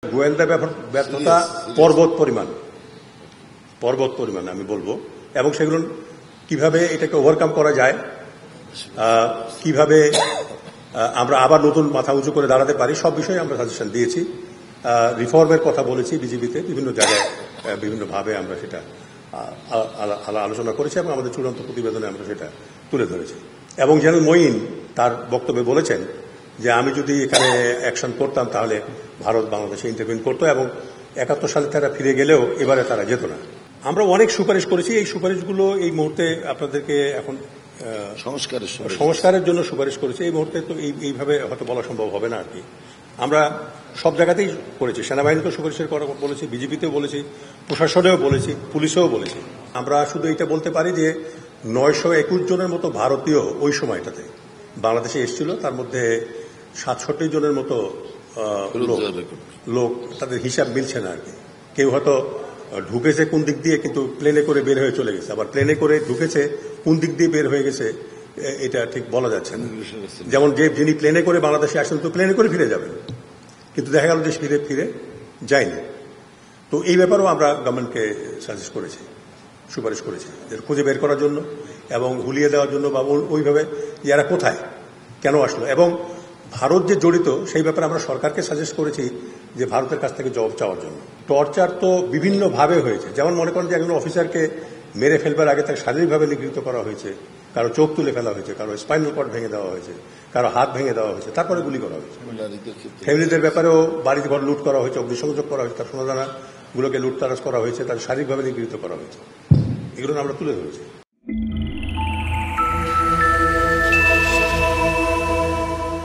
গোয়েন্দা ব্যর্থতা পর্বত পরিমাণ আমি বলবো, এবং সেগুলো কিভাবে এটাকে ওভারকাম করা যায়, কিভাবে আমরা আবার নতুন মাথা উঁচু করে দাঁড়াতে পারি, সব বিষয়ে আমরা সাজেশন দিয়েছি। রিফর্মের কথা বলেছি, বিজেপিতে বিভিন্ন জায়গায় বিভিন্নভাবে আমরা সেটা আলোচনা করেছি এবং আমাদের চূড়ান্ত প্রতিবেদনে আমরা সেটা তুলে ধরেছি। এবং জেনারেল মঈন তার বক্তব্যে বলেছেন যে আমি যদি এখানে অ্যাকশন করতাম তাহলে ভারত বাংলাদেশে ইন্টারভিউ করতো এবং 71 সালে তারা ফিরে গেলেও এবারে তারা যেত না। আমরা অনেক সুপারিশ করেছি, এই সুপারিশগুলো এই মুহূর্তে আপনাদেরকে এখন সংস্কারের জন্য সুপারিশ করেছি। এই মুহূর্তে তো এইভাবে হয়তো বলা সম্ভব হবে না আর কি। আমরা সব জায়গাতেই করেছি, সেনাবাহিনীতেও সুপারিশের কথা বলেছি, বিজেপিতেও বলেছি, প্রশাসনেও বলেছি, পুলিশেও বলেছি। আমরা শুধু এটা বলতে পারি যে 921 জনের মতো ভারতীয় ওই সময়টাতে বাংলাদেশে এসেছিল, তার মধ্যে 67 জনের মতো লোক তাদের হিসাব মিলছে না আর কি। কেউ হয়তো ঢুকেছে কোন দিক দিয়ে, কিন্তু প্লেনে করে বের হয়ে চলে গেছে, আবার প্লেনে করে ঢুকেছে কোন দিক দিয়ে বের হয়ে গেছে এটা ঠিক বলা যাচ্ছে না। যেমন যিনি প্লেনে করে বাংলাদেশে আসেন তো প্লেনে করে ফিরে যাবেন, কিন্তু দেখা গেল যে ফিরে যায়নি। তো এই ব্যাপারেও আমরা গভর্নমেন্টকে সাজেস্ট করেছি, সুপারিশ করেছি খুঁজে বের করার জন্য এবং হুলিয়ে দেওয়ার জন্য, বা ওইভাবে এরা কোথায় কেন আসলো, এবং ভারত যে জড়িত সেই ব্যাপারে আমরা সরকারকে সাজেস্ট করেছি যে ভারতের কাছ থেকে জবাব চাওয়ার জন্য। টর্চার তো বিভিন্নভাবে হয়েছে, যেমন মনে করেন যে একজন অফিসারকে মেরে ফেলবার আগে তাকে শারীরিকভাবে নিগৃহীত করা হয়েছে, কারো চোখ তুলে ফেলা হয়েছে, কারো স্পাইনাল কর্ড ভেঙে দেওয়া হয়েছে, কারো হাত ভেঙে দেওয়া হয়েছে, তারপরে গুলি করা হয়েছে। ফ্যামিলিদের ব্যাপারেও বাড়িতে ঘর লুট করা হয়েছে, অগ্নিসংযোগ করা হয়েছে, তার সোনাদানাগুলোকে লুটতারাজ করা হয়েছে, তাদের শারীরিকভাবে নিগৃহীত করা হয়েছে। এগুলো আমরা তুলে ধরেছি।